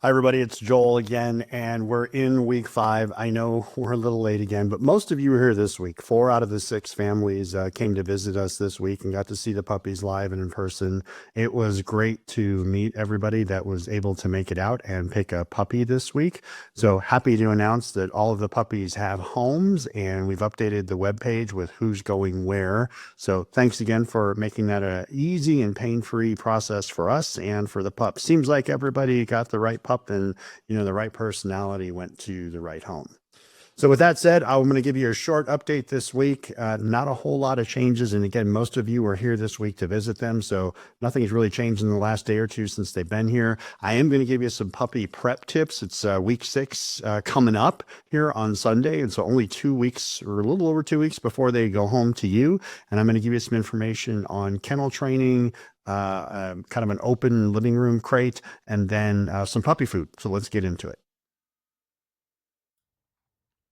Hi, everybody. It's Joel again, and we're in week 5. I know we're a little late again, but most of you are here this week. 4 out of the 6 families came to visit us this week and got to see the puppies live and in person. It was great to meet everybody that was able to make it out and pick a puppy this week. So happy to announce that all of the puppies have homes, and we've updated the webpage with who's going where. So thanks again for making that an easy and pain-free process for us and for the pups. Seems like everybody got the right pup and the right personality went to the right home. So with that said, I'm going to give you a short update this week. Not a whole lot of changes. And again, most of you are here this week to visit them. So nothing's really changed in the last day or two since they've been here. I am going to give you some puppy prep tips. It's week 6 coming up here on Sunday. And so only 2 weeks or a little over 2 weeks before they go home to you. And I'm going to give you some information on kennel training, kind of an open living room crate, and then some puppy food. So let's get into it.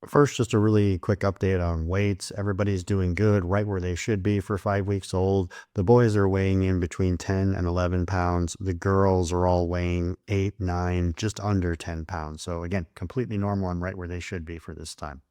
First, just a really quick update on weights. Everybody's doing good, right where they should be for 5 weeks old. The boys are weighing in between 10 and 11 pounds. The girls are all weighing 8, 9, just under 10 pounds. So again, completely normal and right where they should be for this time.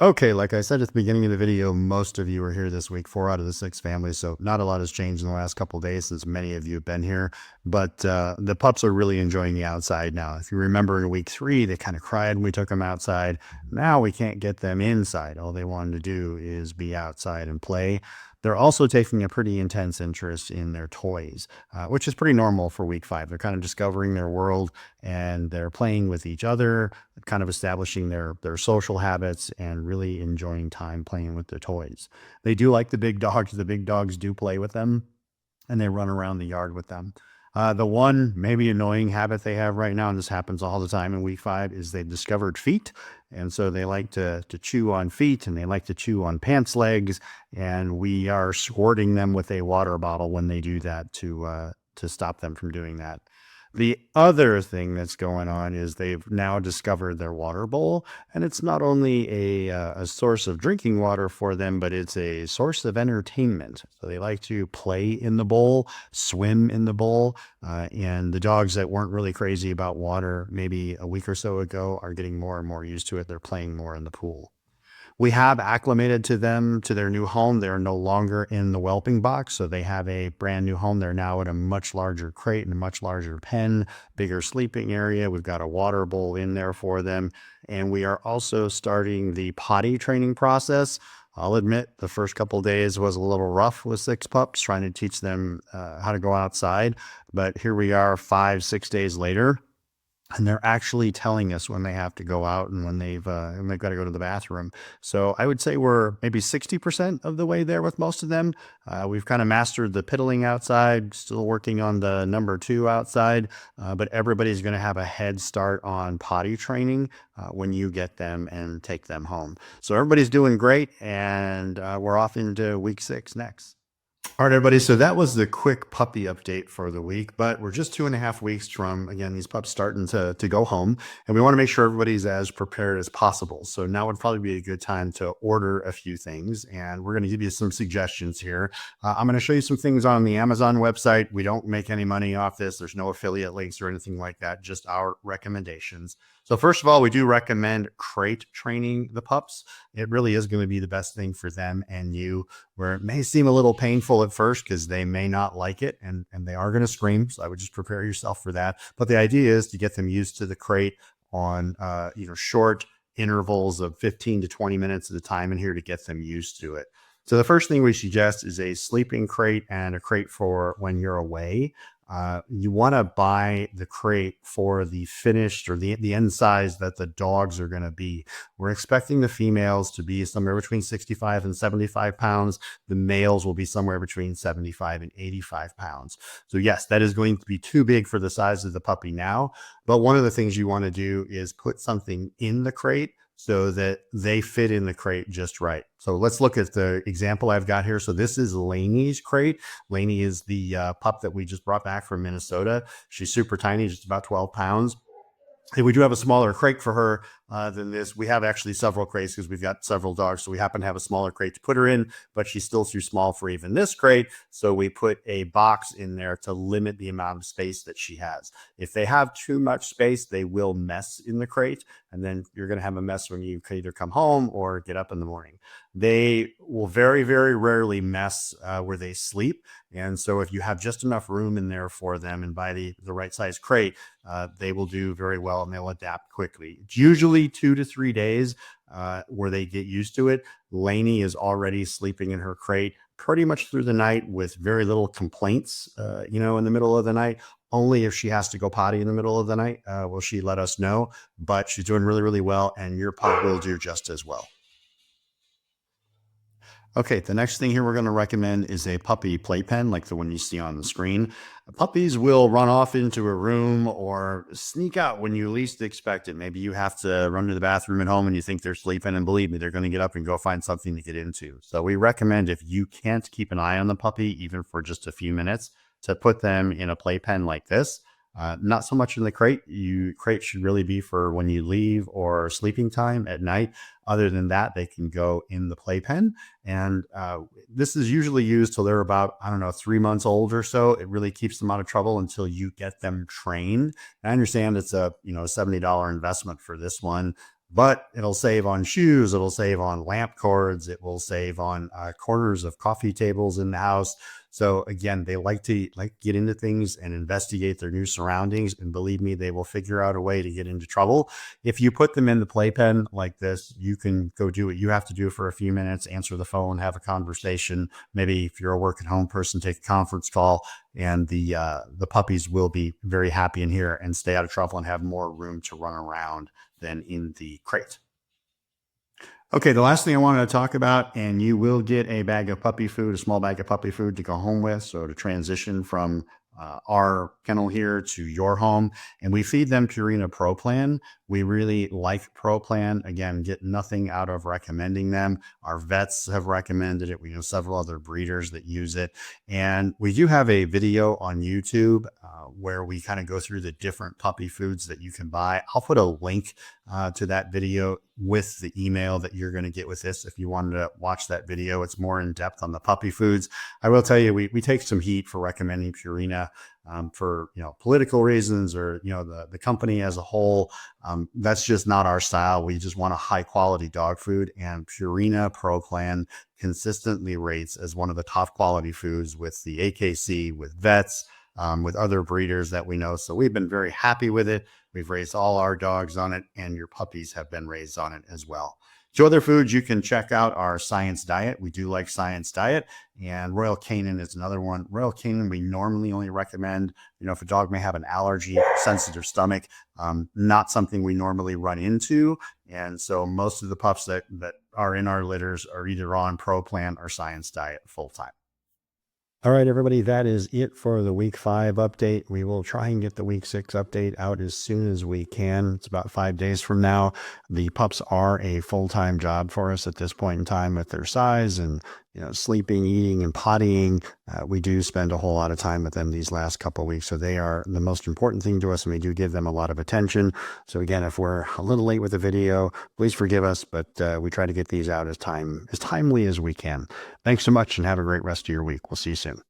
Okay, like I said at the beginning of the video, most of you are here this week, 4 out of the 6 families, so not a lot has changed in the last couple of days since many of you have been here, but the pups are really enjoying the outside now. If you remember in week 3, they kind of cried when we took them outside. Now we can't get them inside. All they wanted to do is be outside and play. They're also taking a pretty intense interest in their toys, which is pretty normal for week 5. They're kind of discovering their world and they're playing with each other, kind of establishing their social habits and really enjoying time playing with their toys. They do like the big dogs. The big dogs do play with them and they run around the yard with them. The one maybe annoying habit they have right now, and this happens all the time in week 5, is they discovered feet. And so they like to chew on feet and they like to chew on pants legs. And we are squirting them with a water bottle when they do that to stop them from doing that. The other thing that's going on is they've now discovered their water bowl, and it's not only a source of drinking water for them, but it's a source of entertainment. So they like to play in the bowl, swim in the bowl, and the dogs that weren't really crazy about water maybe a week or so ago are getting more and more used to it. They're playing more in the pool. We have acclimated to them to their new home. They're no longer in the whelping box, so they have a brand new home. They're now in a much larger crate and a much larger pen, bigger sleeping area. We've got a water bowl in there for them. And we are also starting the potty training process. I'll admit the first couple of days was a little rough with 6 pups, trying to teach them how to go outside. But here we are 5, 6 days later. And they're actually telling us when they have to go out and when they've got to go to the bathroom. So I would say we're maybe 60% of the way there with most of them. We've kind of mastered the piddling outside, still working on the number 2 outside, but everybody's going to have a head start on potty training when you get them and take them home. So everybody's doing great, and we're off into week 6 next. All right, everybody. So that was the quick puppy update for the week, but we're just 2.5 weeks from, again, these pups starting to go home, and we want to make sure everybody's as prepared as possible. So now would probably be a good time to order a few things, and we're going to give you some suggestions here. I'm going to show you some things on the Amazon website. We don't make any money off this. There's no affiliate links or anything like that, just our recommendations. So first of all, we do recommend crate training the pups. It really is going to be the best thing for them and you, where it may seem a little painful at first because they may not like it and they are going to scream. So I would just prepare yourself for that. But the idea is to get them used to the crate on short intervals of 15 to 20 minutes at a time in here to get them used to it. So the first thing we suggest is a sleeping crate and a crate for when you're away. You want to buy the crate for the finished or the end size that the dogs are going to be. We're expecting the females to be somewhere between 65 and 75 pounds. The males will be somewhere between 75 and 85 pounds. So yes, that is going to be too big for the size of the puppy now. But one of the things you want to do is put something in the crate so that they fit in the crate just right. So let's look at the example I've got here. So this is Lainey's crate. Lainey is the pup that we just brought back from Minnesota. She's super tiny, just about 12 pounds. And we do have a smaller crate for her than this. We have actually several crates because we've got several dogs. So we happen to have a smaller crate to put her in, but she's still too small for even this crate. So we put a box in there to limit the amount of space that she has. If they have too much space, they will mess in the crate. And then you're going to have a mess when you either come home or get up in the morning. They will very, very rarely mess where they sleep. And so if you have just enough room in there for them and buy the right size crate, they will do very well and they'll adapt quickly. It's usually 2 to 3 days where they get used to it. Lainey is already sleeping in her crate pretty much through the night with very little complaints, in the middle of the night. Only if she has to go potty in the middle of the night will she let us know. But she's doing really, really well, and your pup will do just as well. Okay, the next thing here we're going to recommend is a puppy playpen like the one you see on the screen. Puppies will run off into a room or sneak out when you least expect it. Maybe you have to run to the bathroom at home and you think they're sleeping, and believe me, they're going to get up and go find something to get into. So we recommend, if you can't keep an eye on the puppy, even for just a few minutes, to put them in a playpen like this. Not so much in the crate. Crate should really be for when you leave or sleeping time at night. Other than that, they can go in the playpen. And this is usually used till they're about, I don't know, 3 months old or so. It really keeps them out of trouble until you get them trained. I understand it's a $70 investment for this one, but it'll save on shoes. It'll save on lamp cords. It will save on corners of coffee tables in the house. So again, they like to get into things and investigate their new surroundings. And believe me, they will figure out a way to get into trouble. If you put them in the playpen like this, you can go do what you have to do for a few minutes, answer the phone, have a conversation. Maybe if you're a work at home person, take a conference call, and the puppies will be very happy in here and stay out of trouble and have more room to run around than in the crate. Okay, the last thing I wanted to talk about, and you will get a bag of puppy food, a small bag of puppy food to go home with. So to transition from our kennel here to your home, and we feed them Purina Pro Plan. We really like Pro Plan. Again, get nothing out of recommending them. Our vets have recommended it. We know several other breeders that use it. And we do have a video on YouTube where we kind of go through the different puppy foods that you can buy. I'll put a link to that video with the email that you're going to get with this if you wanted to watch that video. It's more in depth on the puppy foods. I will tell you, we take some heat for recommending Purina for political reasons, or the company as a whole. That's just not our style. We just want a high quality dog food, and Purina Pro Plan consistently rates as one of the top quality foods with the AKC, with vets, with other breeders that we know. So we've been very happy with it. We've raised all our dogs on it, and your puppies have been raised on it as well. Two other foods you can check out are Science Diet. We do like Science Diet, and Royal Canin is another one. Royal Canin, we normally only recommend, if a dog may have an allergy, sensitive stomach, not something we normally run into. And so most of the pups that are in our litters are either on Pro Plan or Science Diet full time. All right, everybody, that is it for the week 5 update. We will try and get the week 6 update out as soon as we can. It's about 5 days from now. The pups are a full-time job for us at this point in time with their size and, sleeping, eating, and pottying. We do spend a whole lot of time with them these last couple of weeks. So they are the most important thing to us, and we do give them a lot of attention. So again, if we're a little late with the video, please forgive us, but we try to get these out as timely as we can. Thanks so much, and have a great rest of your week. We'll see you soon.